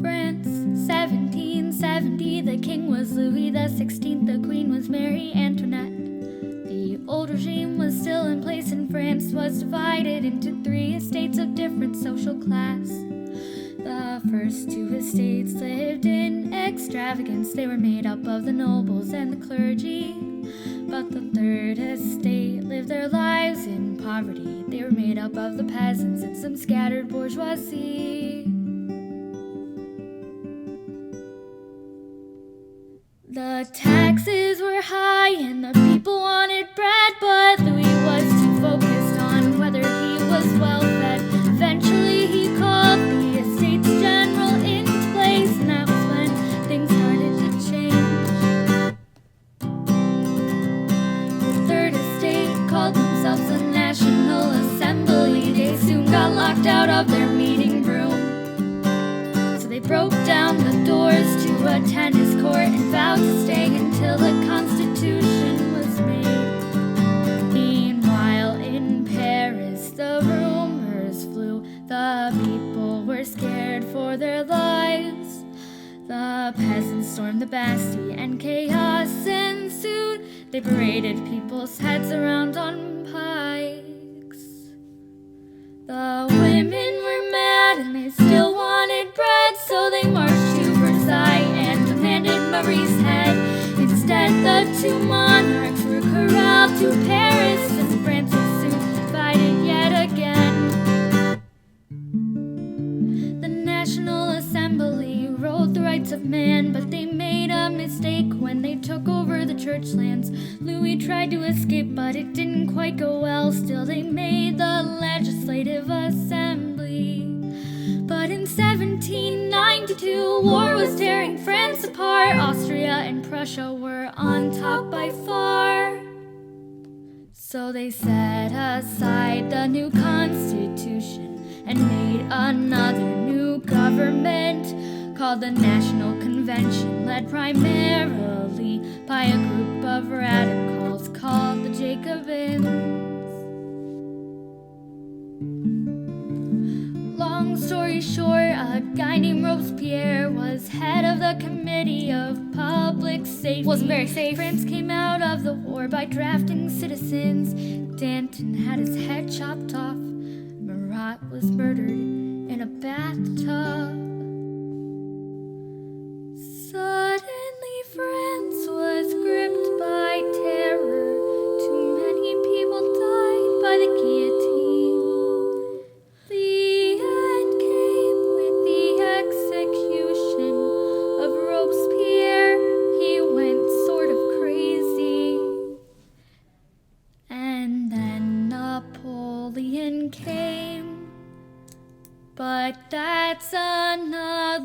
France, 1770, the king was Louis XVI, the queen was Marie Antoinette. The old regime was still in place, and France was divided into 3 estates of different social class. The first 2 estates lived in extravagance. They were made up of the nobles and the clergy. But the 3rd estate lived their lives in poverty. They were made up of the peasants and some scattered bourgeoisie. The taxes were high and the people wanted bread, but Louis was too focused on whether he was well fed. Eventually he called the Estates General into place, and that was when things started to change. The 3rd estate called themselves the National Assembly. They soon got locked out of their meeting room, so they broke down the doors to a tennis court and vowed to stay until the Constitution was made. Meanwhile, in Paris, the rumors flew. The people were scared for their lives. The peasants stormed the Bastille and chaos ensued. They paraded people's heads around on pikes. The women were mad and they still wanted bread, so they marched to Versailles and demanded Marie's head. Instead, the 2 monarchs were corralled to Paris, and France was soon divided yet again. The National Assembly wrote the rights of man, but they made a mistake when they took over the church lands. Louis tried to escape, but it didn't quite go well. Still, they made the Legislative Assembly. But in 1792, war was tearing France apart. Austria and Prussia were on top by far. So they set aside the new constitution and made another new government called the National Convention, led primarily by a group of radicals called the Jacobins. Long story short, a guy named Robespierre was head of the Committee of Public Safety. Wasn't very safe. France came out of the war by drafting citizens. Danton had his head chopped off. Marat was murdered in a bathtub. Suddenly France was gripped by terror. Too many people died by the guillotine. The end came with the execution of Robespierre. He went sort of crazy. And then Napoleon came. But that's another